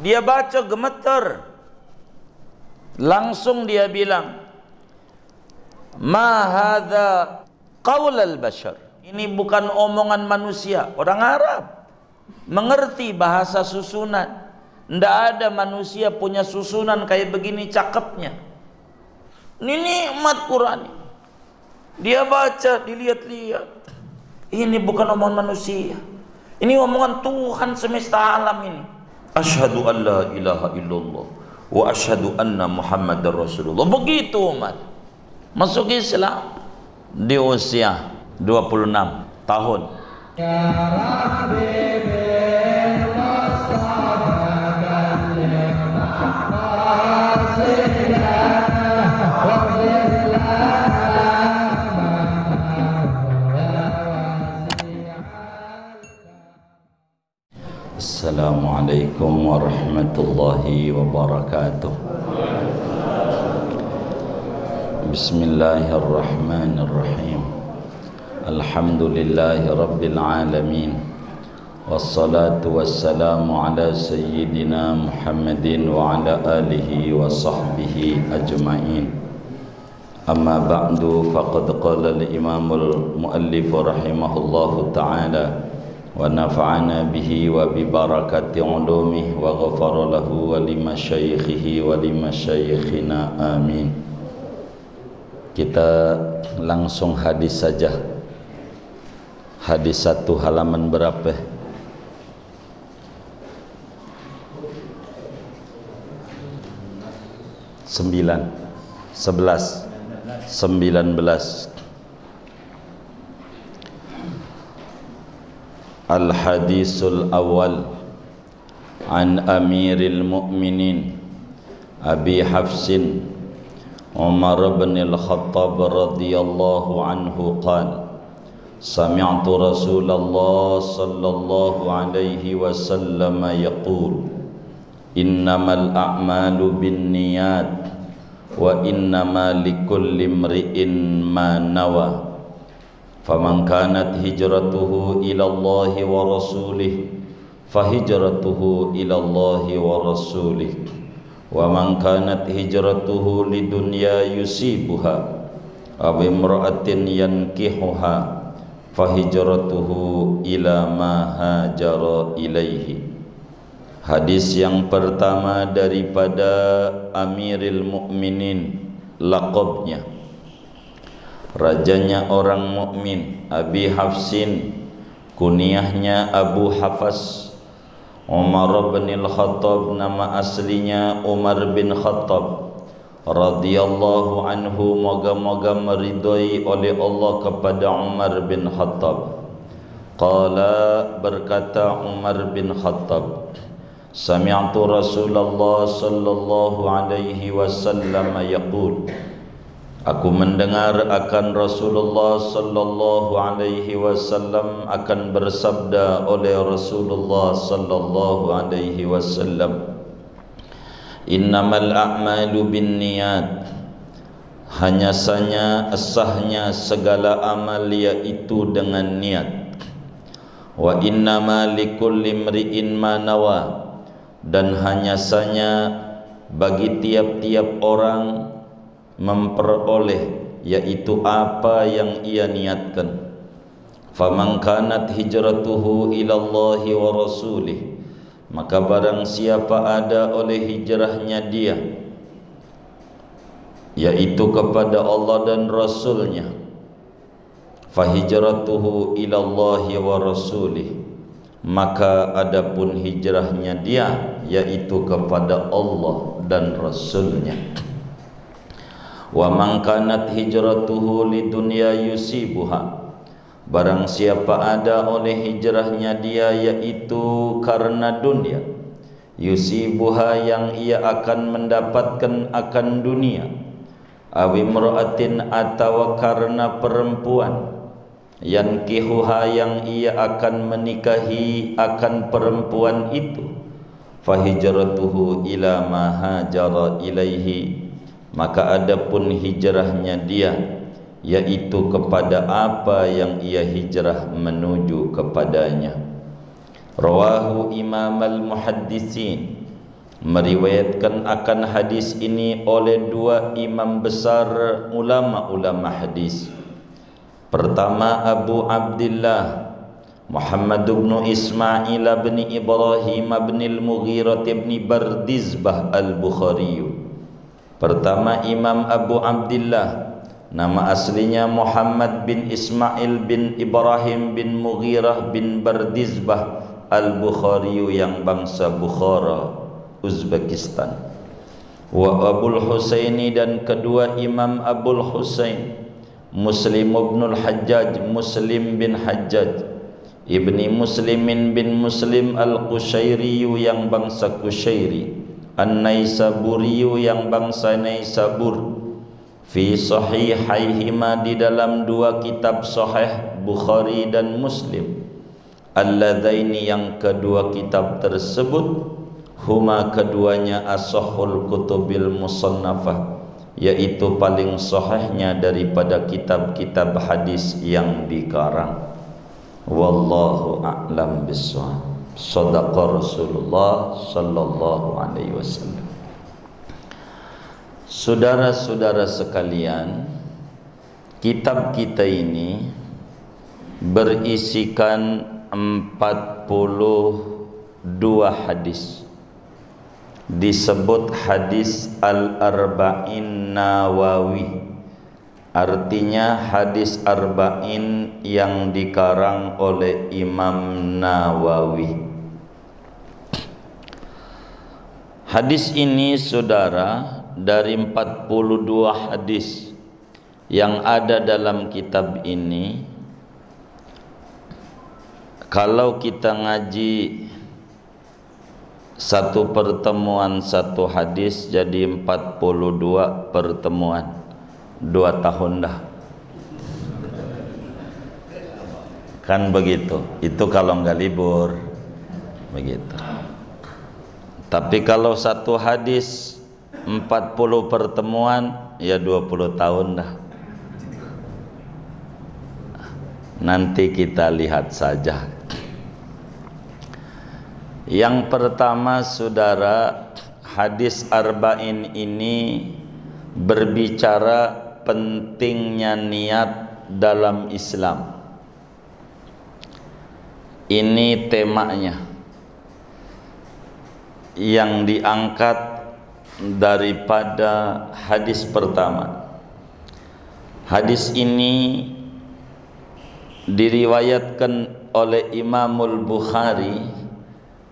Dia baca gemeter. Langsung dia bilang, ma hadza qaul al-bashar. Ini bukan omongan manusia. Orang Arab mengerti bahasa susunan. Tidak ada manusia punya susunan kayak begini cakepnya. Ini nikmat Quran. Dia baca, dilihat-lihat. Ini bukan omongan manusia. Ini omongan Tuhan semesta alam ini. Asyhadu an la ilaha illallah wa asyhadu anna Muhammadar Rasulullah. Begitu umat masuk Islam di usia 26 tahun. Ya Rabbi Assalamualaikum warahmatullahi wabarakatuh. Bismillahirrahmanirrahim. Alhamdulillahi rabbil alamin. Wassalatu wassalamu ala sayyidina Muhammadin wa ala alihi wa sahbihi ajma'in. Amma ba'du, faqad qala al-imamul muallif rahimahullahu ta'ala wa nafa'ana bihi wa bi barakati ulumih wa ghafara lahu wa limasyaikhihi wa limasyaikhina amin. Kita langsung hadis saja. Hadis 1 halaman berapa? 9, 11, 19. Al-hadisul awal an amiril mu'minin Abi Hafsin Umar bin al-Khattab radhiyallahu anhu qala sami'tu Rasulullah sallallahu alaihi wasallam yaqul innamal a'malu binniyat wa innama likulli imri'in ma nawa. Faman kanat hijratuhu ila Allah wa rasulih fahijratuhu ila Allah wa rasulih wa man kanat hijratuhu lidunya yusibuha aw imra'atin yankihuha fahijratuhu ila ma hajara ilaihi. Hadis yang pertama daripada Amiril Mukminin, laqabnya rajanya orang mukmin, Abi Hafsin, kunyahnya Abu Hafs, Umar bin al-Khattab, nama aslinya Umar bin Khattab radhiyallahu anhu, moga-moga meridhai oleh Allah kepada Umar bin Khattab. Qala, berkata Umar bin Khattab, sami'tu Rasulullah sallallahu alaihi wasallam yaqul, aku mendengar akan Rasulullah sallallahu alaihi wasallam akan bersabda oleh Rasulullah sallallahu alaihi wasallam, innamal a'malu binniyat, hanya saja sahnya segala amal yaitu dengan niat. Wa innama likulli imri'in ma nawa, dan hanya saja bagi tiap-tiap orang memperoleh yaitu apa yang ia niatkan. Faman kanat hijratuhu ila Allah wa rasulih, maka barang siapa ada oleh hijrahnya dia yaitu kepada Allah dan Rasulnya, fahijratuhu ila Allah wa rasulih, maka adapun hijrahnya dia yaitu kepada Allah dan Rasulnya. Wa man kanat hijratuhu lidunya yusibuha, barang siapa ada oleh hijrahnya dia yaitu karena dunia, yusibuha yang ia akan mendapatkan akan dunia, awimra'atin atau karena perempuan, yankihuha yang ia akan menikahi akan perempuan itu, fahijratuhu ila ma hajara ilaihi, maka adapun hijrahnya dia yaitu kepada apa yang ia hijrah menuju kepadanya. Rawahu Imam al-Muhaddisin, Meriwayatkan akan hadis ini oleh dua imam besar ulama-ulama hadis. Pertama, Abu Abdullah Muhammad bin Ismail bin Ibrahim bin al-Mughirah bin Bardizbah al-Bukhari. Pertama, Imam Abu Abdullah, nama aslinya Muhammad bin Ismail bin Ibrahim bin Mughirah bin Bardizbah al-Bukhari yang bangsa Bukhara, Uzbekistan. Wa Abul Husaini, dan kedua Imam Abul Husain Muslim bin Hajjaj, Muslim bin Hajjaj ibni Muslimin bin Muslim al-Qushairi yang bangsa Qushairi, An-Naisaburi yang bangsa Naisabur. Fi sahihaihima, di dalam dua kitab sahih Bukhari dan Muslim. Alladzaini, yang kedua kitab tersebut, huma keduanya asahhul kutubil musannafah, yaitu paling sahihnya daripada kitab-kitab hadis yang dikarang. Wallahu a'lam bishawab. Shadaqa Rasulullah sallallahu alaihi wasallam. Saudara-saudara sekalian, kitab kita ini berisikan 42 hadis. Disebut hadis Al-Arba'in Nawawi, artinya hadis Arba'in yang dikarang oleh Imam Nawawi. Hadis ini, saudara, dari 42 hadis yang ada dalam kitab ini, kalau kita ngaji satu pertemuan satu hadis, jadi 42 pertemuan, 2 tahun dah. Kan begitu. Itu kalau nggak libur begitu. Tapi kalau satu hadis 40 pertemuan, ya 20 tahun dah. Nanti kita lihat saja. Yang pertama, saudara, hadis Arba'in ini berbicara pentingnya niat dalam Islam. Ini temanya yang diangkat daripada hadis pertama. Hadis ini diriwayatkan oleh Imamul Bukhari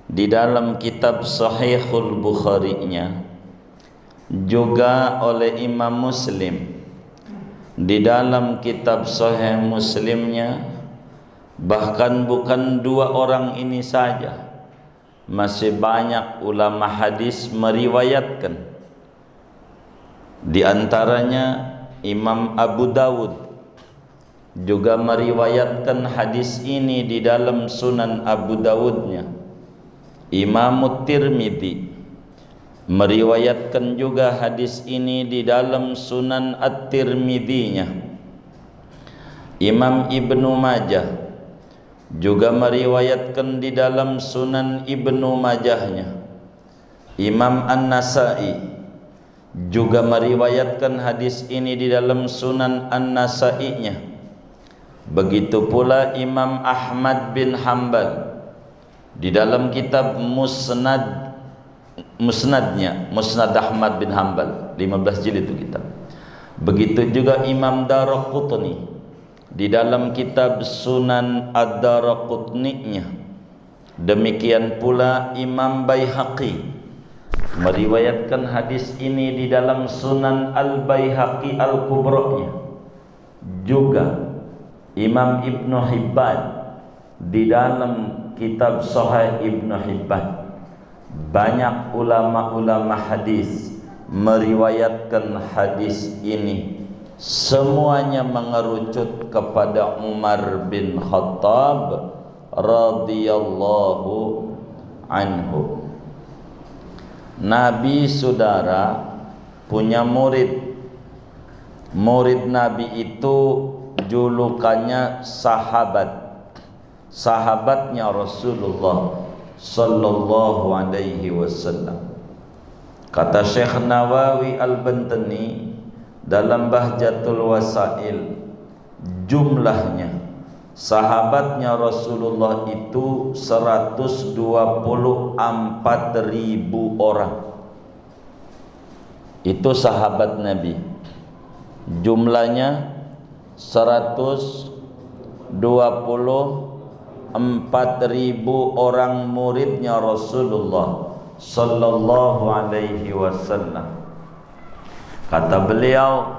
di dalam kitab Sahihul Bukhari-nya, juga oleh Imam Muslim di dalam kitab Sahih Muslimnya. Bahkan bukan dua orang ini saja, masih banyak ulama hadis meriwayatkan. Di antaranya Imam Abu Dawud juga meriwayatkan hadis ini di dalam Sunan Abu Dawudnya. Imam Tirmidzi meriwayatkan juga hadis ini di dalam Sunan At-Tirmidzi-nya. Imam Ibnu Majah juga meriwayatkan di dalam Sunan Ibnu Majah-nya. Imam An-Nasa'i juga meriwayatkan hadis ini di dalam Sunan An-Nasa'i-nya. Begitu pula Imam Ahmad bin Hanbal di dalam kitab Musnadnya, Musnad Ahmad bin Hanbal, 15 jilid itu kitab. Begitu juga Imam Daraqutni di dalam kitab Sunan Ad-Daraqutni-nya. Demikian pula Imam Baihaqi meriwayatkan hadis ini di dalam Sunan Al-Baihaqi Al-Kubra-nya. Juga Imam Ibnu Hibban di dalam kitab Sahih Ibnu Hibban. Banyak ulama-ulama hadis meriwayatkan hadis ini. Semuanya mengerucut kepada Umar bin Khattab radhiyallahu anhu. Nabi, saudara, punya murid. Murid Nabi itu julukannya sahabat. Sahabatnya Rasulullah sallallahu alaihi wasallam. Kata Syekh Nawawi Al-Bantani dalam Bahjatul Wasail, jumlahnya sahabatnya Rasulullah itu 124.000 orang. Itu sahabat Nabi, jumlahnya 124.000 orang muridnya Rasulullah sallallahu alaihi wasallam. Kata beliau,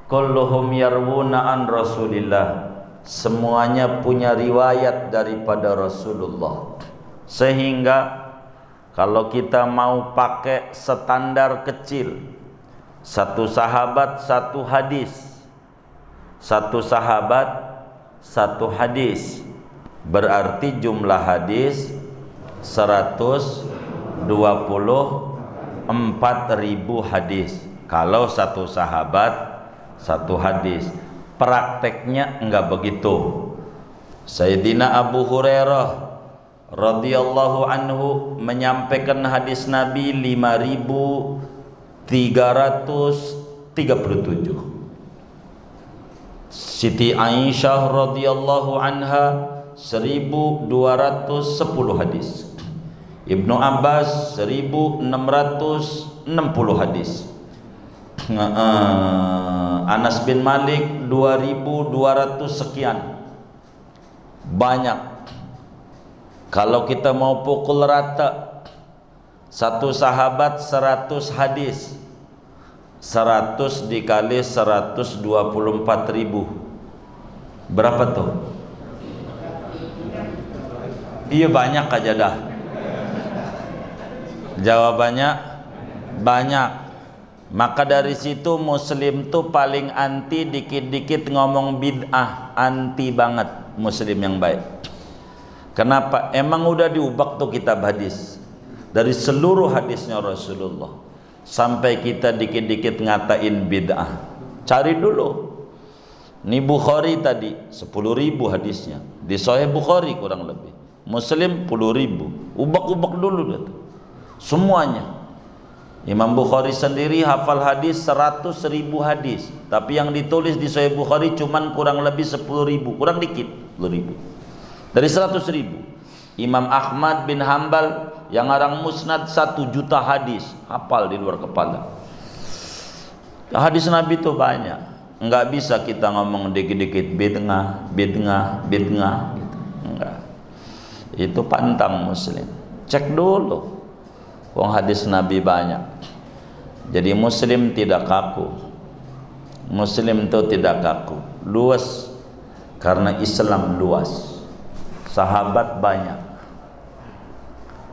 kulluhum yarwuna an Rasulillah, semuanya punya riwayat daripada Rasulullah. Sehingga kalau kita mau pakai standar kecil, satu sahabat satu hadis, satu sahabat satu hadis, berarti jumlah hadis 124.000 hadis. Kalau satu sahabat satu hadis. Prakteknya enggak begitu. Sayyidina Abu Hurairah radhiyallahu anhu menyampaikan hadis Nabi 5.337. Siti Aisyah radhiyallahu anha 1.210 hadis. Ibnu Abbas 1.660 hadis. Anas bin Malik 2.200 sekian. Banyak. Kalau kita mau pukul rata, satu sahabat 100 hadis, 100 dikali 124.000, berapa tuh? Iya, banyak aja dah. Jawabannya banyak. Maka dari situ Muslim tuh paling anti dikit-dikit ngomong bid'ah, anti banget Muslim yang baik. Kenapa? Emang udah diubah tuh kitab hadis dari seluruh hadisnya Rasulullah, sampai kita dikit-dikit ngatain bid'ah. Cari dulu. Ini Bukhari tadi 10.000 hadisnya, di Sahih Bukhari kurang lebih. Muslim 10.000. Ubak-ubak dulu dah tuh semuanya. Imam Bukhari sendiri hafal hadis 100.000 hadis, tapi yang ditulis di Sahih Bukhari cuman kurang lebih 10.000, kurang dikit 10.000 dari 100.000. Imam Ahmad bin Hambal yang ngarang Musnad 1 juta hadis, hafal di luar kepala. Hadis Nabi itu banyak, nggak bisa kita ngomong dikit-dikit bid'ah gitu. Enggak. Itu pantang Muslim. Cek dulu. Wong hadis Nabi banyak. Jadi Muslim tidak kaku. Muslim itu tidak kaku, luas, karena Islam luas. Sahabat banyak,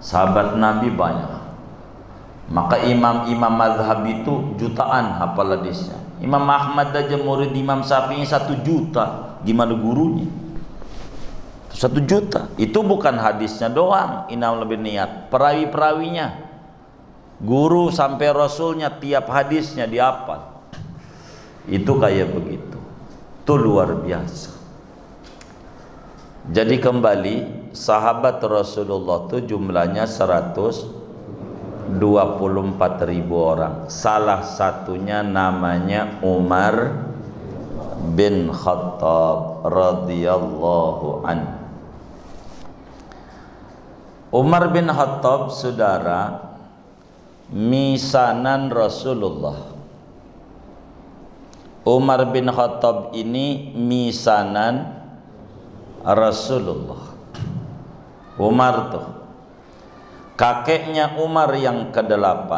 sahabat Nabi banyak. Maka imam-imam mazhab itu jutaan hafal hadisnya. Imam Ahmad aja murid Imam Syafi'i 1 juta. Gimana gurunya? 1 juta. Itu bukan hadisnya doang, inam lebih niat, perawi-perawinya. Guru sampai Rasulnya tiap hadisnya dihafal. Itu kayak begitu. Itu luar biasa. Jadi kembali, sahabat Rasulullah itu jumlahnya 124.000 orang. Salah satunya namanya Umar bin Khattab radhiyallahu anhu. Umar bin Khattab, saudara, misanan Rasulullah. Umar bin Khattab ini misanan Rasulullah. Umar tuh kakeknya Umar yang ke-8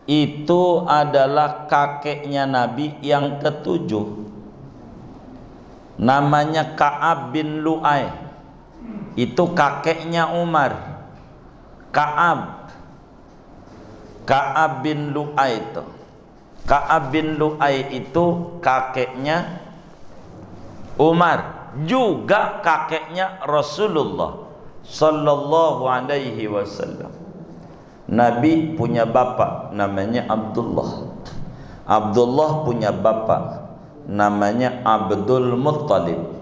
itu adalah kakeknya Nabi yang ke-7, namanya Ka'ab bin Lu'ay. Itu kakeknya Umar. Ka'ab bin Lu'ay itu. Ka'ab bin Lu'ay itu kakeknya Umar, juga kakeknya Rasulullah sallallahu alaihi wasallam. Nabi punya bapak namanya Abdullah. Abdullah punya bapak namanya Abdul Muttalib.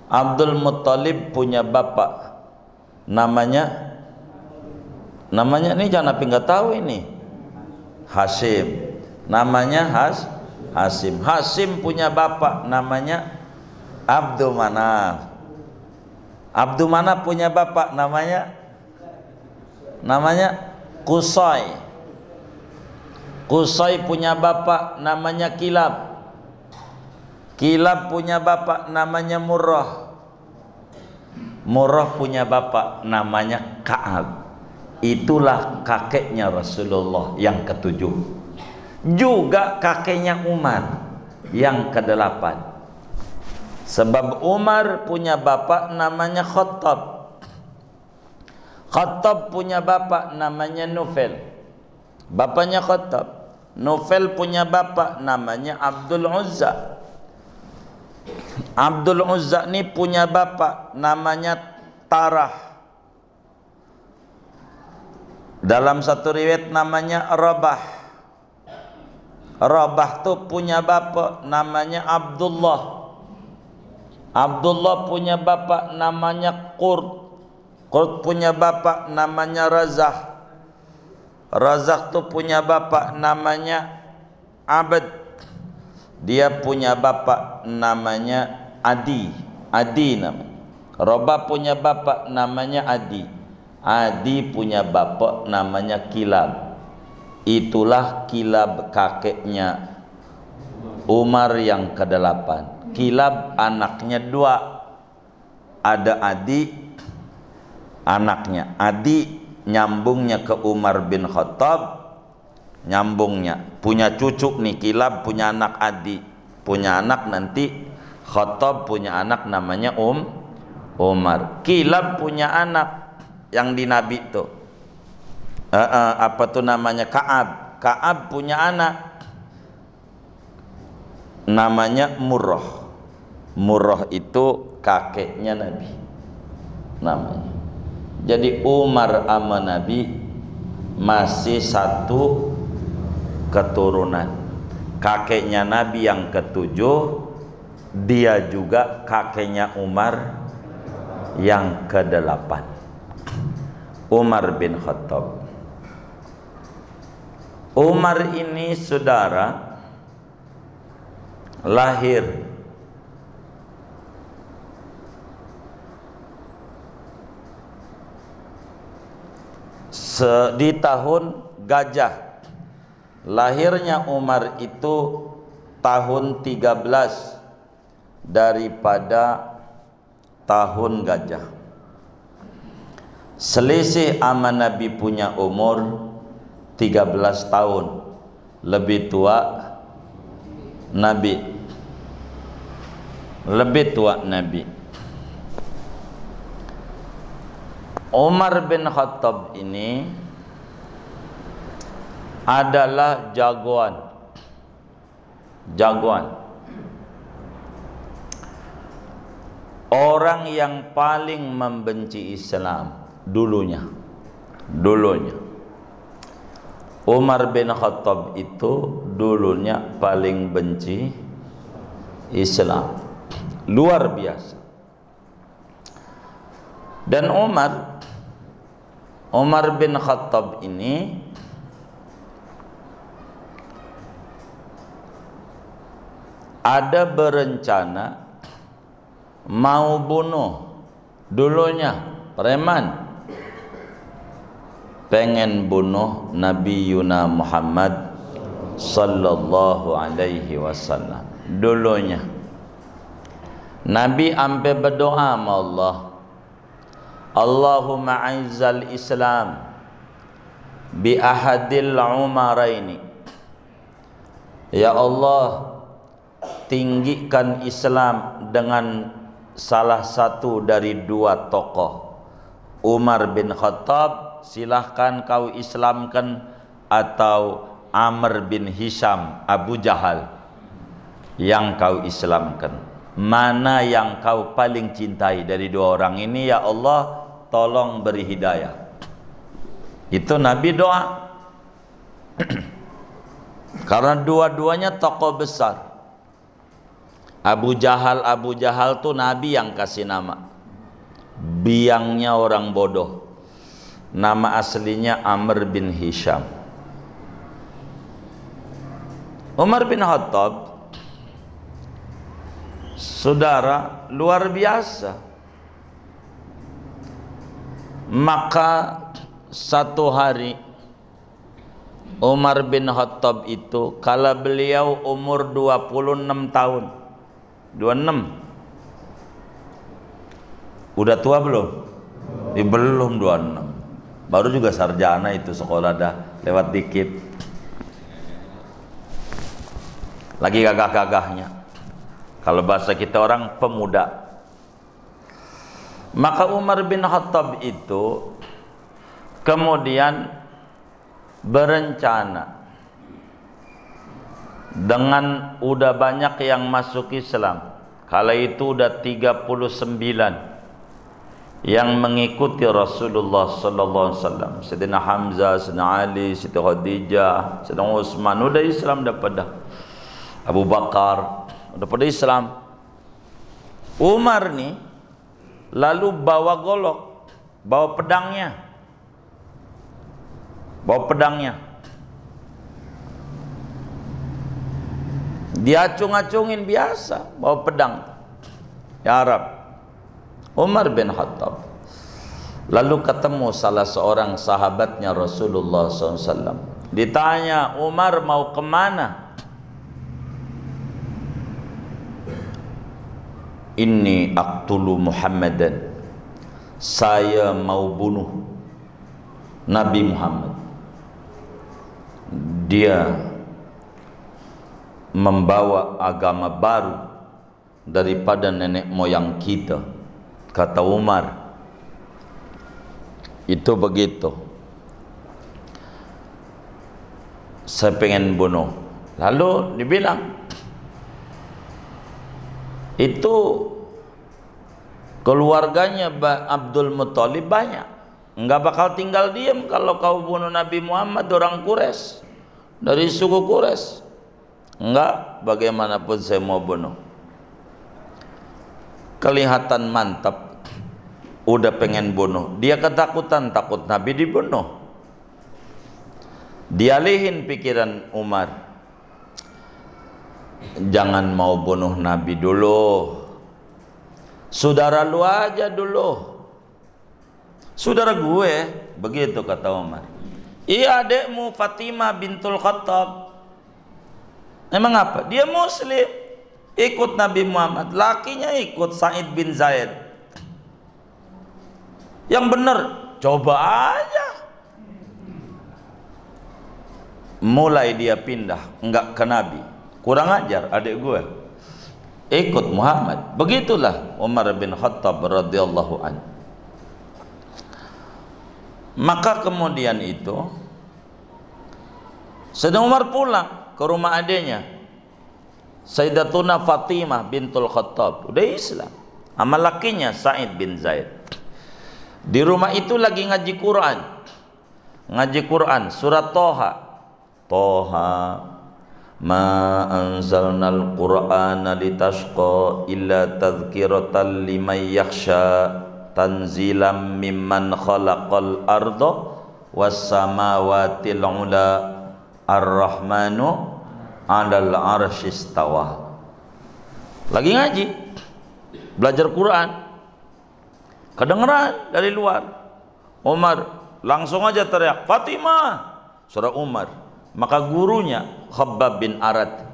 Abdul Muttalib punya bapak namanya Namanya ini jangan tapi nggak tahu ini. Hashim. Namanya Hasim. Hasim punya bapak namanya Abdul Manaf. Abdul Manaf punya bapak namanya Qusay. Qusay punya bapak namanya Kilab. Kilab punya bapak namanya Murrah. Murrah punya bapak namanya Ka'ab. Itulah kakeknya Rasulullah yang ketujuh. Juga kakeknya Umar yang kedelapan. Sebab Umar punya bapak namanya Khattab. Khattab punya bapak namanya Nufail. Bapaknya Khattab. Nufail punya bapak namanya Abdul Uzza. Abdul Uzza ini punya bapak namanya Tarah. Dalam satu riwayat namanya Rabah. Rabah tuh punya bapak namanya Abdullah. Abdullah punya bapak namanya Qurt. Qurt punya bapak namanya Razah. Razah tuh punya bapak namanya Abad. Dia punya bapak namanya Adi. Adi namanya. Rabah punya bapak namanya Adi. Adi punya bapak namanya Kilab. Itulah Kilab kakeknya Umar yang kedelapan. Kilab anaknya dua. Ada Adi anaknya. Adi nyambungnya ke Umar bin Khattab. Nyambungnya punya cucu nih. Kilab punya anak Adi, punya anak nanti Khattab punya anak namanya Umar. Kilab punya anak yang di Nabi tuh apa tuh namanya Ka'ab. Ka'ab punya anak namanya Murrah. Murrah itu kakeknya Nabi namanya. Jadi Umar sama Nabi masih satu keturunan. Kakeknya Nabi yang ketujuh, dia juga kakeknya Umar yang kedelapan. Umar bin Khattab. Umar ini saudara lahir di tahun gajah. Lahirnya Umar itu tahun 13 daripada tahun gajah. Selisih sama Nabi punya umur 13 tahun. Lebih tua Nabi. Lebih tua Nabi. Umar bin Khattab ini adalah jagoan. Orang yang paling membenci Islam dulunya. Umar bin Khattab itu dulunya paling benci Islam. Luar biasa. Dan Umar bin Khattab ini ada berencana mau bunuh dulunya preman, pengen bunuh Nabi Yuna Muhammad sallallahu alaihi wasallam. Dulunya Nabi ampe berdoa sama Allah, Allahumma aizzal Islam bi ahadil umaraini. Ya Allah, tinggikan Islam dengan salah satu dari dua tokoh. Umar bin Khattab silahkan kau Islamkan, atau Amr bin Hisham Abu Jahal yang kau Islamkan. Mana yang kau paling cintai dari dua orang ini ya Allah, tolong beri hidayah. Itu Nabi doa. Karena dua-duanya tokoh besar. Abu Jahal tuh Nabi yang kasih nama. Biangnya orang bodoh. Nama aslinya Amr bin Hisham. Umar bin Khattab, saudara, luar biasa. Maka satu hari Umar bin Khattab itu, kala beliau umur 26 tahun, 26. Udah tua belum? Belum 26. Baru juga sarjana itu, sekolah dah lewat dikit. Lagi gagah-gagahnya. Kalau bahasa kita orang pemuda. Maka Umar bin Khattab itu kemudian berencana, dengan udah banyak yang masuk Islam. Kala itu udah 39 yang mengikuti Rasulullah sallallahu alaihi wasallam. Sayyidina Hamzah, Sayyidina Ali, Siti Khadijah, Sayyidina Utsman udah Islam dah pada. Abu Bakar udah pada Islam. Umar nih lalu bawa golok, bawa pedangnya. Bawa pedangnya. Diacung-acungin biasa, bawa pedang. Ya Arab. Umar bin Khattab lalu ketemu salah seorang sahabatnya Rasulullah SAW. Ditanya, Umar mau kemana? Inni aqtulu Muhammadan, saya mau bunuh Nabi Muhammad. Dia membawa agama baru daripada nenek moyang kita, kata Umar. Itu begitu. Saya pengen bunuh. Lalu dibilang, itu keluarganya Abdul Muthalib banyak, enggak bakal tinggal diam kalau kau bunuh Nabi Muhammad, orang Quraisy, dari suku Quraisy. Enggak, bagaimanapun saya mau bunuh. Kelihatan mantap, udah pengen bunuh. Dia ketakutan, takut Nabi dibunuh. Dialihin pikiran Umar, jangan mau bunuh Nabi dulu, saudara lu aja dulu. Saudara gue, begitu kata Umar. Iya, adekmu Fatimah bintul Khattab. Emang apa? Dia muslim, ikut Nabi Muhammad. Lakinya ikut Sa'id bin Zaid. Yang benar, coba aja. Mulai dia pindah, enggak ke Nabi. Kurang ajar adik gue, ikut Muhammad. Begitulah Umar bin Khattab radhiyallahu anhu. Maka kemudian itu Sayyidina Umar pulang ke rumah adiknya Sayyidatuna Fatimah bintul Khattab, udah Islam, sama lakinya Sa'id bin Zaid. Di rumah itu lagi ngaji Quran. Ngaji Quran surat Toha. Toha ma anzalnal qur'ana litashqa illa tadhkiratan liman yakhsha tanzilam mimman khalaqal arda was samawatil ula ar-rahmanu 'alal 'arsy istawa. Lagi ngaji, belajar Quran, kedengeran dari luar. Umar langsung aja teriak, Fatimah, surah Umar. Maka gurunya Khabbab bin Arad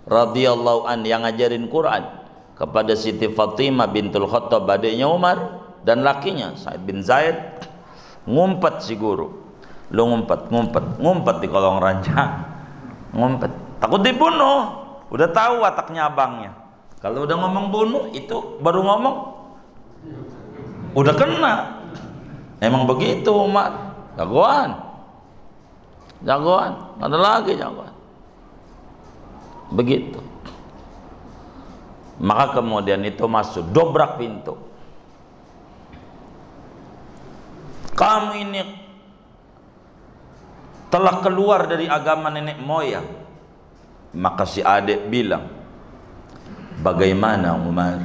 radhiyallahu an yang ngajarin Quran kepada Siti Fatimah bintul Khattab, adiknya Umar, dan lakinya Sa'id bin Zaid, ngumpet si guru. Lu ngumpet di kolong ranjang, ngumpet, takut dibunuh. Udah tahu wataknya abangnya, kalau udah ngomong bunuh itu baru ngomong udah kena. Emang begitu Umar, jagoan, ada lagi jagoan. Begitu. Maka kemudian itu masuk, dobrak pintu. Kamu ini telah keluar dari agama nenek moyang. Maka si adik bilang, bagaimana Umar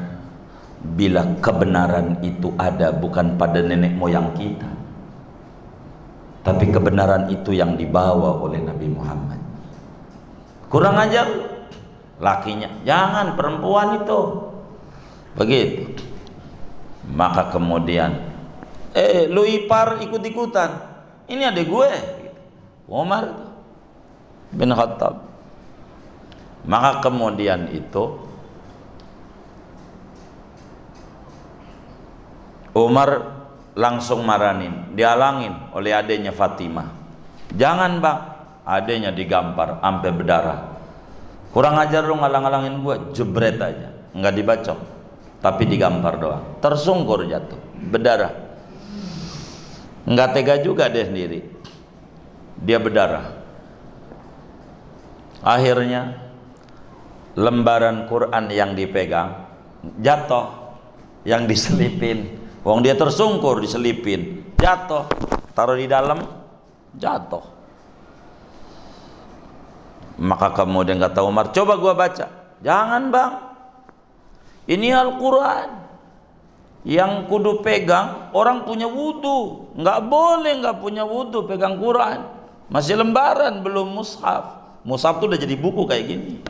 bila kebenaran itu ada bukan pada nenek moyang kita? Tapi kebenaran itu yang dibawa oleh Nabi Muhammad. Kurang ajar lakinya, jangan, perempuan itu. Begitu. Maka kemudian lu ipar ikut-ikutan. Ini adek gue, Umar bin Khattab. Maka kemudian itu Umar langsung maranin, dihalangin oleh adenya Fatimah. Jangan bang, adenya digampar sampai berdarah. Kurang ajar lu ngalang-alangin gue, jebret aja, nggak dibacok, tapi digampar doang. Tersungkur jatuh, berdarah. Nggak tega juga dia sendiri, dia berdarah. Akhirnya lembaran Quran yang dipegang jatuh, yang diselipin. Wong dia tersungkur, diselipin, jatuh, taruh di dalam, jatuh. Maka kemudian kata Umar, coba gua baca. Jangan bang, ini Al-Quran yang kudu pegang orang punya wudhu. Nggak boleh nggak punya wudhu pegang Quran. Masih lembaran, belum mushaf. Mushaf tuh udah jadi buku kayak gini,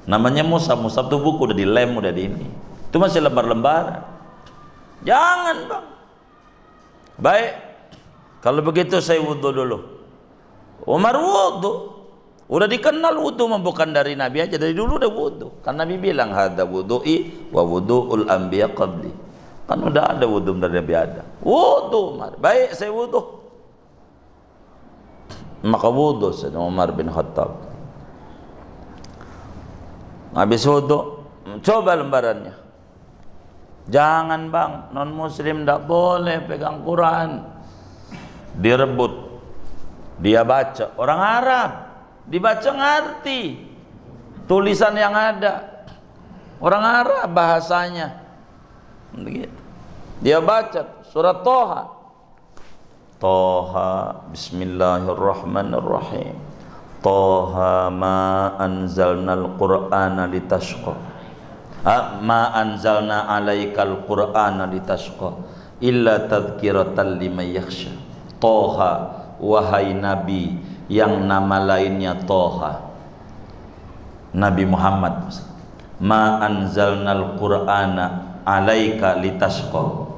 namanya mushaf. Mushaf tuh buku, udah dilem, udah di ini. Itu masih lembar-lembaran. Jangan bang. Baik, kalau begitu saya wudhu dulu. Umar wudhu. Udah dikenal wudhu bukan dari Nabi aja, dari dulu udah wudhu. Kan Nabi bilang hadza wudhu'i wa wudhu'ul anbiya qabli. Kan udah ada wudhu dari Nabi ada. Wudhu Umar. Baik, saya wudhu. Maka wudhu Sayyidina Umar bin Khattab. Habis wudhu, coba lembarannya. Jangan bang, non muslim tidak boleh pegang Quran. Direbut, dia baca, orang Arab dibaca ngerti tulisan yang ada, orang Arab bahasanya begitu. Dia baca surat Toha. Toha, bismillahirrahmanirrahim. Toha ma anzalnal qur'ana litashqa. Ma anzalna alaikal qur'ana litashqa illa tadhkiratan liman yakhsha. Toha, wahai Nabi yang nama lainnya Toha, Nabi Muhammad. Ma anzalnal qur'ana alaika litashqa.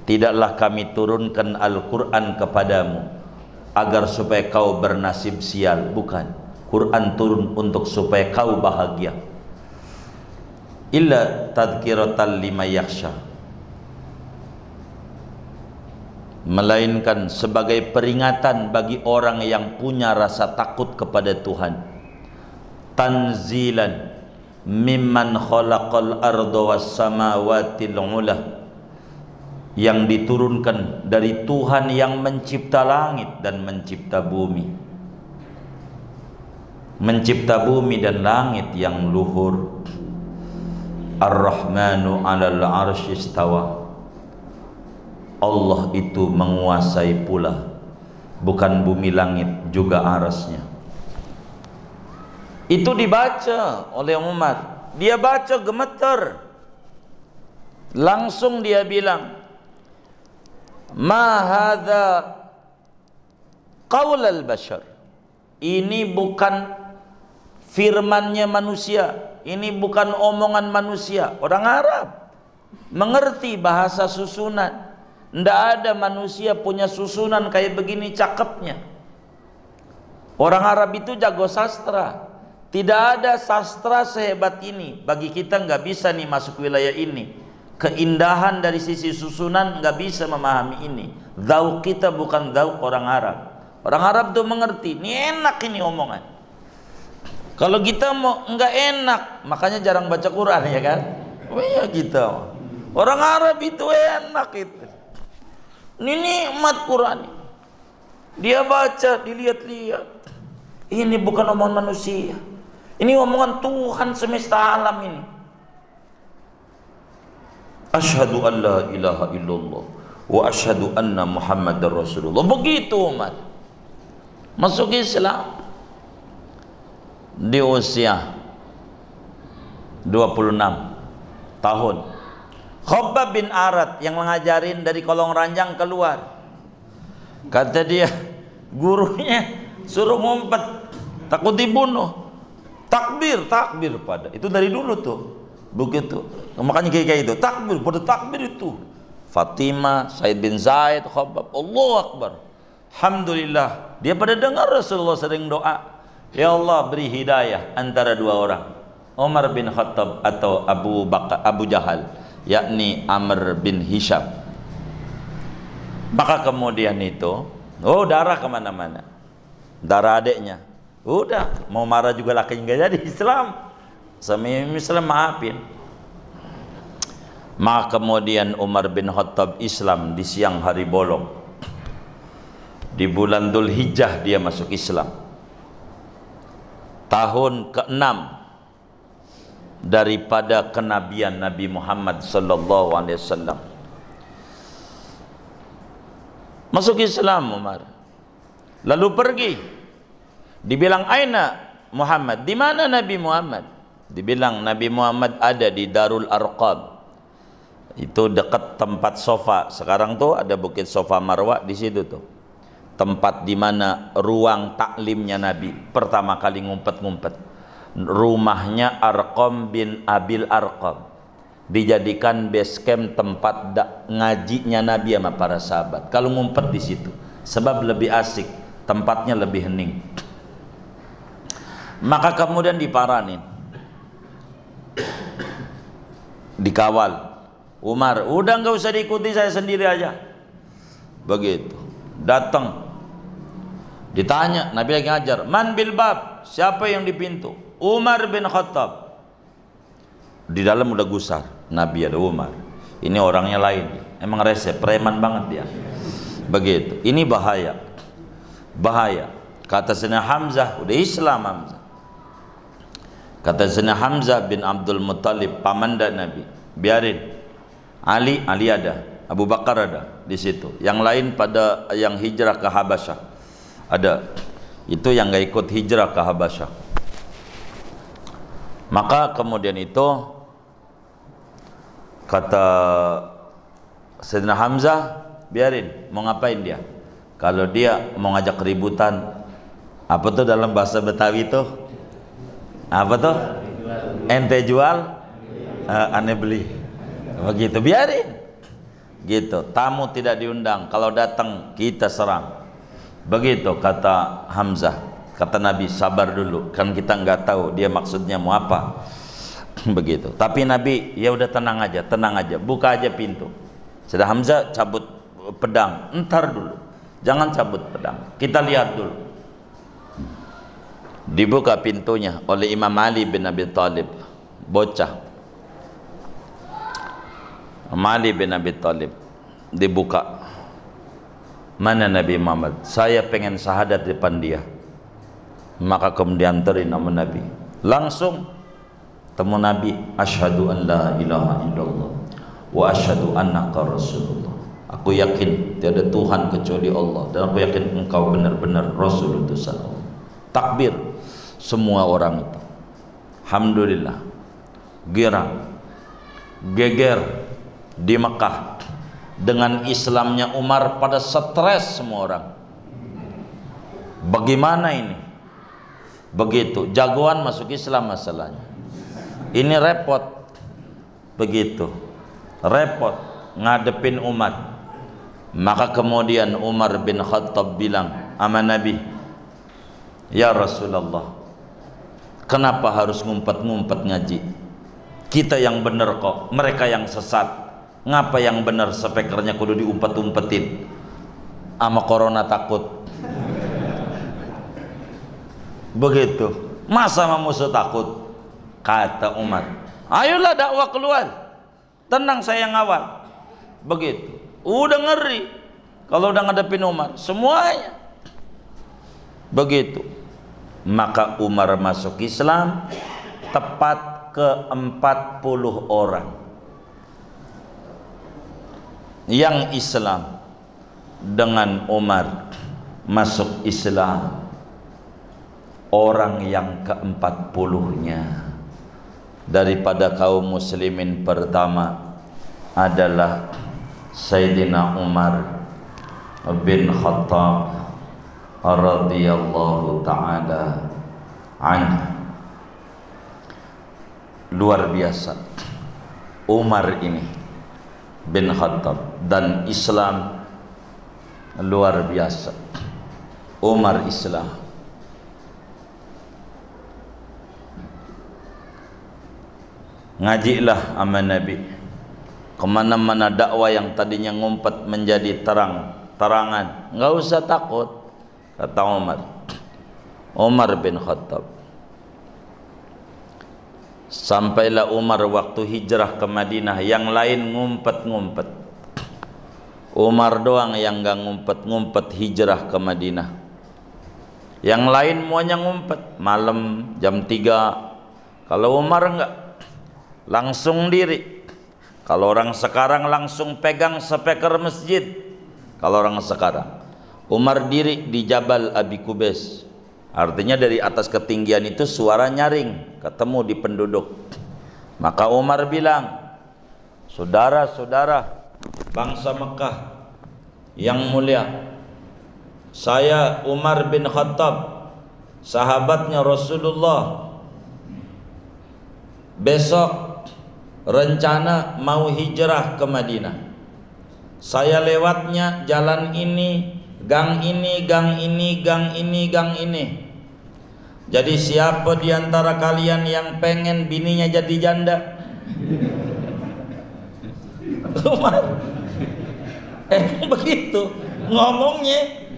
Tidaklah kami turunkan Al-Quran kepadamu agar supaya kau bernasib sial. Bukan, Quran turun untuk supaya kau bahagia. Illa tadhkiratan liman yakhsha, melainkan sebagai peringatan bagi orang yang punya rasa takut kepada Tuhan. Tanzilan mimman khalaqal arda was samawati ula, yang diturunkan dari Tuhan yang mencipta langit dan mencipta bumi. Mencipta bumi dan langit yang luhur. Ar-Rahmanu 'alal 'arsy istawa. Allah itu menguasai pula, bukan bumi langit juga arasnya. Itu dibaca oleh Umar. Dia baca gemeter. Langsung dia bilang, ma hadza qaul al-bashar. Ini bukan firmannya manusia. Ini bukan omongan manusia. Orang Arab mengerti bahasa susunan. Tidak ada manusia punya susunan kayak begini cakepnya. Orang Arab itu jago sastra. Tidak ada sastra sehebat ini. Bagi kita nggak bisa nih masuk wilayah ini. Keindahan dari sisi susunan nggak bisa memahami ini. Dzauq kita bukan dzauq orang Arab. Orang Arab tuh mengerti. Ini enak ini omongan. Kalau kita mau nggak enak, makanya jarang baca Quran ya kan? Oh iya kita. Orang Arab itu enak itu. Ini nikmat Quran. Dia baca, dilihat-lihat. Ini bukan omongan manusia. Ini omongan Tuhan semesta alam ini. Asyhadu an la ilaha illallah wa asyhadu anna Muhammadar Rasulullah. Begitu umat masuk Islam di usia 26 tahun. Khabbab bin Arat yang mengajarin dari kolong ranjang keluar. Kata dia, gurunya suruh ngumpet, takut dibunuh. Takbir pada itu dari dulu tuh begitu. Makanya kayak itu takbir, pada takbir itu Fatimah, Said bin Zaid, Khabbab, Allahu Akbar. Alhamdulillah, dia pada dengar Rasulullah sering doa, ya Allah beri hidayah antara dua orang, Umar bin Khattab atau Abu Jahal, yakni Amr bin Hisham. Maka kemudian itu, darah kemana-mana, darah adiknya. Udah, mau marah juga laki nggak jadi Islam. Sama Islam maafin. Maka kemudian Umar bin Khattab Islam di siang hari bolong. Di bulan Dhul Hijjah dia masuk Islam. Tahun ke-6 daripada kenabian Nabi Muhammad sallallahu alaihi wasallam. Masuk Islam Umar. Lalu pergi. Dibilang aina Muhammad? Di mana Nabi Muhammad? Dibilang Nabi Muhammad ada di Darul Arqam. Itu dekat tempat Sofa. Sekarang tuh ada Bukit Sofa Marwa di situ tuh. Tempat di mana ruang taklimnya Nabi pertama kali ngumpet-ngumpet. Rumahnya Arqam bin Abil Arqam. Dijadikan base camp tempat ngajinya Nabi sama para sahabat. Kalau ngumpet di situ, sebab lebih asik, tempatnya lebih hening. Maka kemudian diparanin, dikawal. Umar, udah nggak usah diikuti, saya sendiri aja. Begitu, datang, ditanya, Nabi lagi ngajar, man bil bab, siapa yang di pintu? Umar bin Khattab. Di dalam udah gusar, Nabi ada Umar. Ini orangnya lain, emang rese, preman banget dia. Begitu, ini bahaya, bahaya. Kata Sayyidina Hamzah, udah Islam Hamzah. Kata Sayyidina Hamzah bin Abdul Muttalib, pamanda Nabi, biarin. Ali ada, Abu Bakar ada di situ. Yang lain pada yang hijrah ke Habasyah ada. Itu yang nggak ikut hijrah ke Habasyah. Maka kemudian itu kata Sayyidina Hamzah, biarin. Mau ngapain dia? Kalau dia mau ngajak keributan, apa tuh dalam bahasa Betawi itu? Apa tuh? Ente jual, aneh beli. Begitu, biarin. Gitu, tamu tidak diundang, kalau datang kita serang. Begitu kata Hamzah. Kata Nabi, sabar dulu, kan kita nggak tahu dia maksudnya mau apa. Begitu. Tapi Nabi, ya udah tenang aja, buka aja pintu. Sudah Hamzah cabut pedang, entar dulu, jangan cabut pedang, kita lihat dulu. Dibuka pintunya oleh Imam Ali bin Abi Thalib, bocah. Ali bin Abi Thalib dibuka. Mana Nabi Muhammad? Saya pengen syahadat depan dia. Maka kemudian anterin nama Nabi. Langsung temu Nabi, asyhadu an la ilaha illallah wa asyhadu annaka rasulullah. Aku yakin tiada Tuhan kecuali Allah, dan aku yakin engkau benar-benar Rasul utusan Allah. Takbir semua orang itu. Alhamdulillah. Girang, geger di Mekah dengan Islamnya Umar, pada stres semua orang. Bagaimana ini? Begitu, jagoan masuk Islam masalahnya. Ini repot. Begitu, repot ngadepin umat. Maka kemudian Umar bin Khattab bilang sama Nabi, ya Rasulullah, kenapa harus ngumpet-ngumpet ngaji? Kita yang benar kok, mereka yang sesat. Ngapa yang benar spekernya kudu diumpet-umpetin? Ama corona takut. Begitu. Masa sama musuh takut? Kata Umar, ayolah dakwah keluar. Tenang, saya ngawal. Begitu. Udah ngeri kalau udah ngadepin Umar semuanya. Begitu. Maka Umar masuk Islam tepat ke 40 orang yang Islam dengan Umar masuk Islam. Orang yang ke-40-nya daripada kaum muslimin pertama adalah Sayyidina Umar bin Khattab radhiyallahu taala anhu. Luar biasa Umar ini bin Khattab, dan Islam luar biasa. Umar Islam. Ngajilah sama Nabi, kemana-mana dakwah yang tadinya ngumpet menjadi terang-terangan. Nggak usah takut, kata Umar bin Khattab. Sampailah Umar waktu hijrah ke Madinah, yang lain ngumpet-ngumpet. Umar doang yang gak ngumpet-ngumpet hijrah ke Madinah. Yang lain semuanya ngumpet malam jam 3. Kalau Umar enggak, langsung diri. Kalau orang sekarang langsung pegang speaker masjid. Kalau orang sekarang, Umar diri di Jabal Abi Kubais. Artinya dari atas ketinggian itu suara nyaring, ketemu di penduduk. Maka Umar bilang, saudara-saudara bangsa Mekah yang mulia, saya Umar bin Khattab, sahabatnya Rasulullah, besok rencana mau hijrah ke Madinah. Saya lewatnya jalan ini, gang ini, gang ini, gang ini, gang ini. Jadi siapa di antara kalian yang pengen bininya jadi janda? Umar begitu ngomongnya.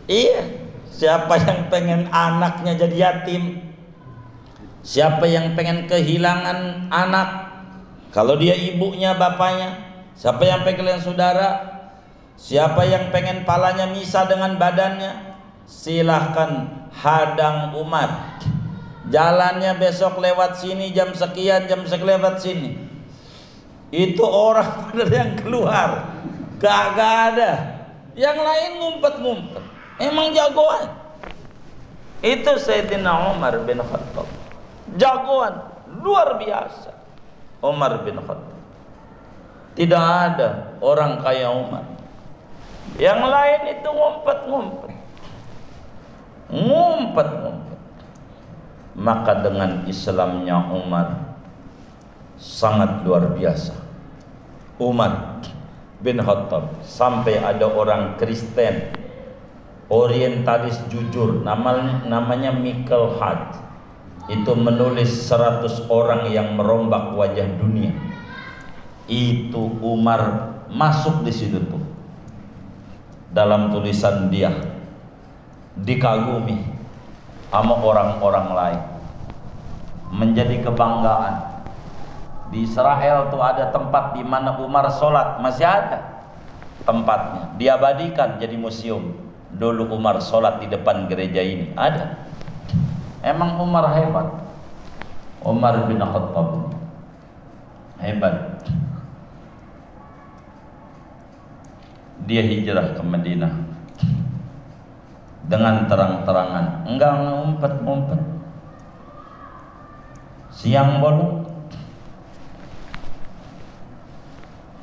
Iya, siapa yang pengen anaknya jadi yatim? Siapa yang pengen kehilangan anak? Kalau dia ibunya, bapaknya. Siapa yang pengen saudara? Siapa yang pengen palanya misah dengan badannya? Silahkan hadang Umar. Jalannya besok lewat sini jam sekian, jam sekian lewat sini. Itu orang benar yang keluar, kagak ada. Yang lain ngumpet-ngumpet. Emang jagoan. Itu Sayyidina Umar bin Khattab, jagoan luar biasa. Umar bin Khattab. Tidak ada orang kaya Umar. Yang lain itu ngumpet-ngumpet. Maka dengan Islamnya Umar sangat luar biasa. Umar bin Khattab, sampai ada orang Kristen orientalis jujur, namanya Michael Hart, itu menulis 100 orang yang merombak wajah dunia. Itu Umar masuk di situ tuh. Dalam tulisan dia dikagumi sama orang-orang lain, menjadi kebanggaan. Di Israel tuh ada tempat di mana Umar sholat, masih ada tempatnya, diabadikan jadi museum. Dulu Umar sholat di depan gereja ini, ada. Emang Umar hebat. Umar bin Khattab hebat. Dia hijrah ke Madinah dengan terang-terangan, enggak ngumpet-ngumpet. Siang bolong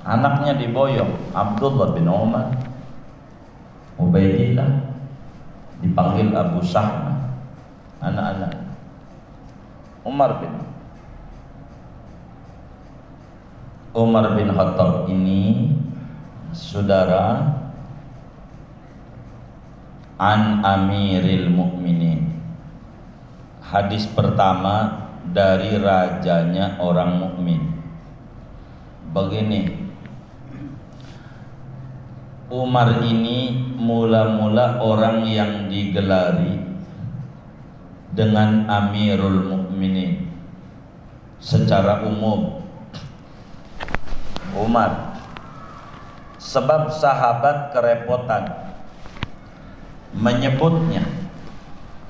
anaknya diboyong, Abdullah bin Umar, Ubaidillah, dipanggil Abu Sahma, anak-anak Umar bin Khattab ini, saudara, an Amiril Mukminin. Hadis pertama dari rajanya orang mukmin. Begini, Umar ini mula-mula orang yang digelari dengan Amirul Mukminin secara umum. Umar, sebab sahabat kerepotan menyebutnya,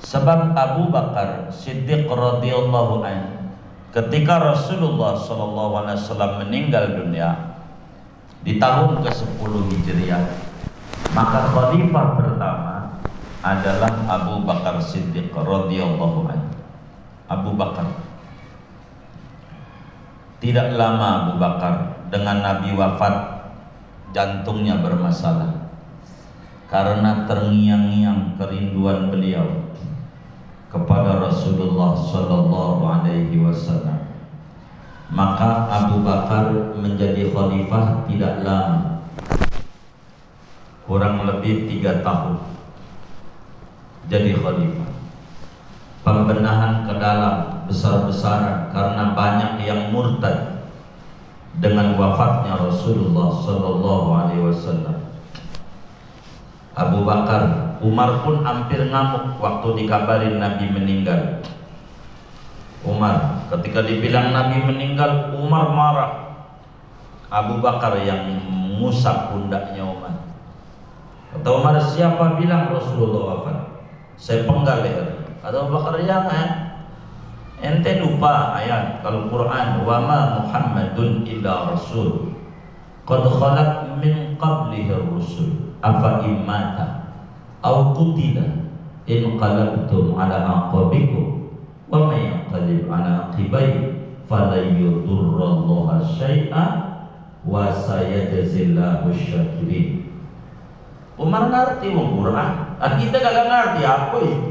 sebab Abu Bakar Siddiq radhiyallahu anhu ketika Rasulullah SAW meninggal dunia di tahun ke-10 Hijriah, maka khalifah pertama adalah Abu Bakar Siddiq radhiyallahu anhu. Abu Bakar. Tidak lama Abu Bakar dengan Nabi wafat, jantungnya bermasalah. karena terngiang-ngiang kerinduan beliau kepada Rasulullah sallallahu alaihi wasallam, maka Abu Bakar menjadi khalifah tidak lama, kurang lebih 3 tahun jadi khalifah. Pembenahan ke dalam besar-besaran karena banyak yang murtad dengan wafatnya Rasulullah sallallahu alaihi wasallam. Abu Bakar, Umar pun hampir ngamuk waktu dikabarin Nabi meninggal. Umar, ketika dibilang Nabi meninggal, Umar marah. Abu Bakar yang mengusap pundaknya Umar. Kata Umar, siapa bilang Rasulullah wafat? Saya penggal leher. Kata Abu Bakar, jangan. Ente lupa ayat kalau Quran, wa ma Muhammadun illa rasul qad khalat min qablihi rusul afa immata aw qutila in qalabtum ala aqabikum wa may yanqalib ala aqibai fala yudurrallaha syai'a wa sayajzillahu syakirin. Umar ngerti Quran, kita kagak ngerti apa itu.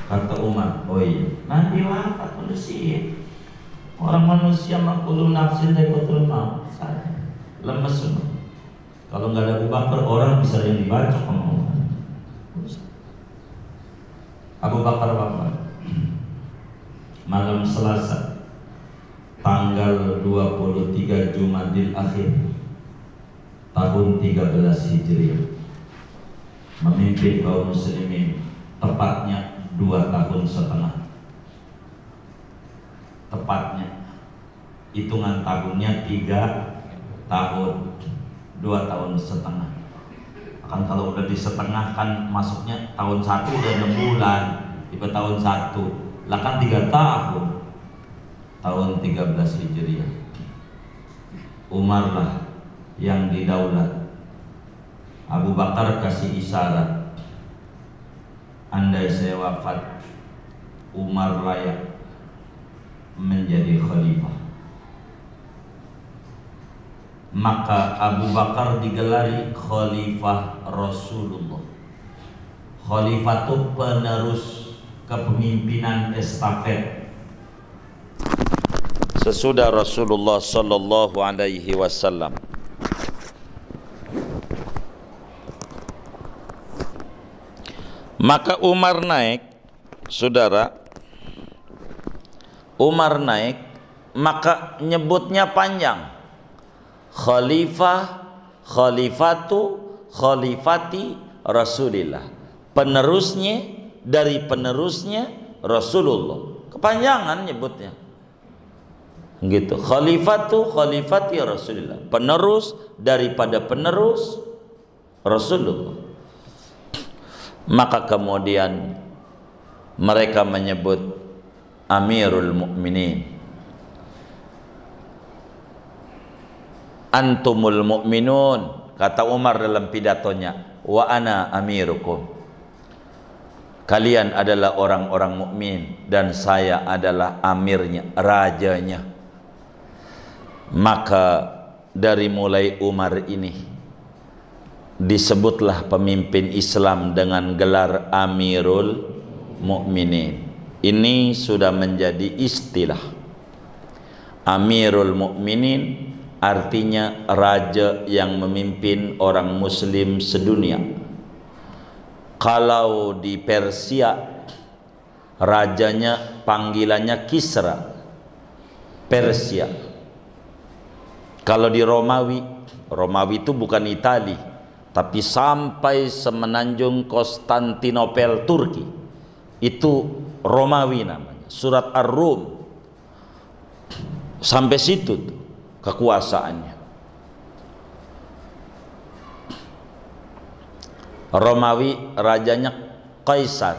Kata Umar, oh iya, Nabi wafat manusia. Orang manusia makhluk nafsin dha'iqatul maut, lemes semua. Kalau nggak ada Abu Bakar, orang bisa yang dibaca sama Umar. Abu Bakar wafat malam Selasa tanggal 23 Jumadil Akhir tahun 13 Hijriah, memimpin kaum muslimin tepatnya 2 tahun setengah. Tepatnya hitungan tahunnya 3 tahun, 2 tahun setengah. Kan kalau udah di setengah kan masuknya tahun 1 udah 6 bulan, tiba tahun 1 lah kan 3 tahun. Tahun 13 Hijriah Umar lah yang didaulat. Abu Bakar kasih isyarat, andai saya wafat, Umar layak menjadi khalifah. Maka Abu Bakar digelari khalifah Rasulullah. Khalifah itu penerus kepemimpinan estafet sesudah Rasulullah sallallahu alaihi wasallam. Maka Umar naik, saudara. Umar naik, maka nyebutnya panjang. Khalifah, khalifatu, khalifati Rasulillah. Penerusnya dari penerusnya Rasulullah. Kepanjangan nyebutnya. Gitu. Khalifatu, khalifati Rasulillah. Penerus daripada penerus Rasulullah. Maka kemudian mereka menyebut Amirul Mukminin. Antumul mu'minun, kata Umar dalam pidatonya, wa ana amirukum. Kalian adalah orang-orang mukmin dan saya adalah amirnya, rajanya. Maka dari mulai Umar ini disebutlah pemimpin Islam dengan gelar Amirul Mukminin. Ini sudah menjadi istilah. Amirul Mukminin artinya raja yang memimpin orang muslim sedunia. Kalau di Persia rajanya panggilannya Kisra, Persia. Kalau di Romawi, Romawi itu bukan Itali, tapi sampai semenanjung Konstantinopel Turki, itu Romawi namanya, Surat Ar-Rum. Sampai situ tuh kekuasaannya. Romawi rajanya Kaisar.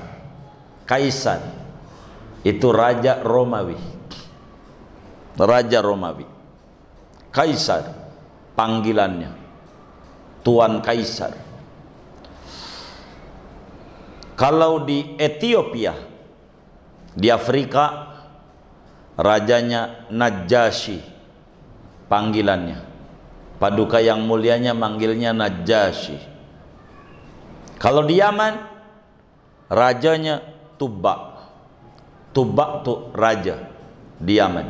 Kaisar itu raja Romawi. Raja Romawi. Kaisar panggilannya, Tuan Kaisar. Kalau di Ethiopia, di Afrika, rajanya Najasyi panggilannya. Paduka yang mulianya manggilnya Najasyi. Kalau di Yaman rajanya Tuba. Tuba tuh raja di Yaman.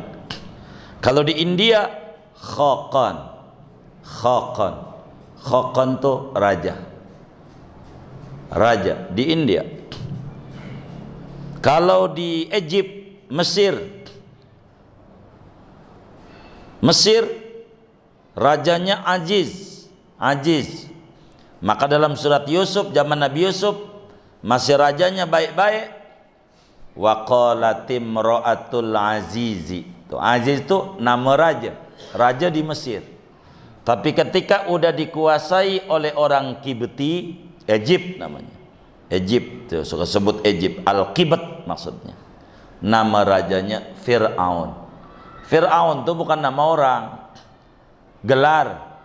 Kalau di India Khaqan. Khaqan. Khaqan tuh raja. Raja di India. Kalau di Egypt, Mesir, rajanya Aziz. Aziz. Maka dalam surat Yusuf, zaman Nabi Yusuf, masih rajanya baik-baik. Wa qalatim ra'atul azizi. Tuh, Aziz itu nama raja. Raja di Mesir. Tapi ketika udah dikuasai oleh orang Kibti, Egypt namanya. Egypt, tuh, suka sebut Egypt, Al-Qibt maksudnya. Nama rajanya Fir'aun. Fir'aun itu bukan nama orang. Gelar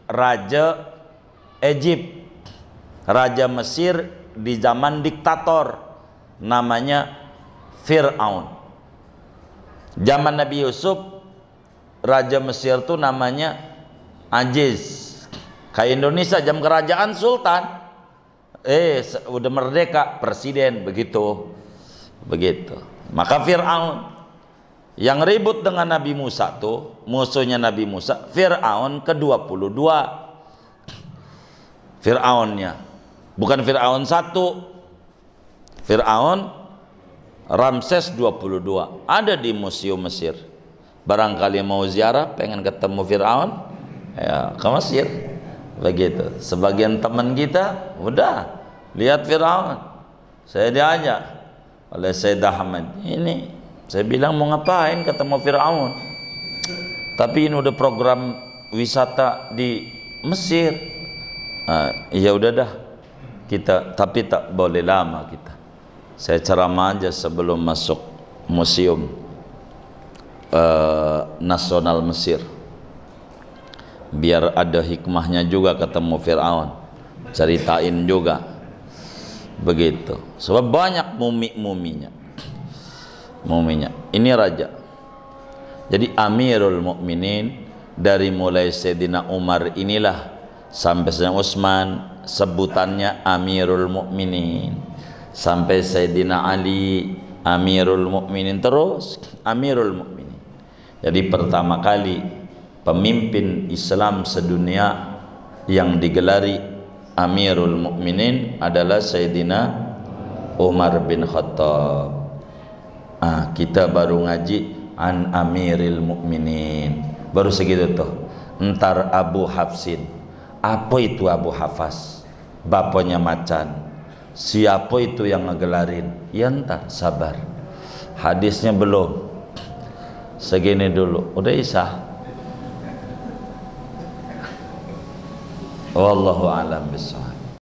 raja Egypt. Raja Mesir di zaman diktator. Namanya Fir'aun. Zaman Nabi Yusuf, raja Mesir itu namanya Aziz. Kayak Indonesia jam kerajaan Sultan. Udah merdeka presiden, begitu. Maka Fir'aun yang ribut dengan Nabi Musa tuh, musuhnya Nabi Musa, Fir'aun ke-22. Fir'aunnya bukan Fir'aun 1. Fir'aun Ramses 22 ada di Museum Mesir. Barangkali mau ziarah, pengen ketemu Fir'aun, ya ke Mesir. Begitu. Sebagian teman kita udah lihat Fir'aun. Saya diajak oleh Said Ahmad. Ini saya bilang mau ngapain ketemu Fir'aun? Tapi ini udah program wisata di Mesir. Ya udah dah kita, tapi tak boleh lama kita. Saya ceramah aja sebelum masuk Museum Nasional Mesir. Biar ada hikmahnya juga ketemu Fir'aun, ceritain juga begitu. Sebab banyak muminya. Ini raja. Jadi Amirul Mukminin dari mulai Sayyidina Umar inilah sampai Sayyidina Utsman sebutannya Amirul Mukminin, sampai Sayyidina Ali Amirul Mukminin, terus Amirul Mukminin. Jadi pertama kali pemimpin Islam sedunia yang digelari Amirul Mukminin adalah Sayyidina Umar bin Khattab. Kita baru ngaji an Amiril Mukminin, baru segitu tuh. Entar Abu Hafsin. Apa itu Abu Hafas? Bapaknya macan. Siapa itu yang ngegelarin? Ya entar, sabar. Hadisnya belum. Segini dulu. Udah isah. Wallahu a'lam bishawab.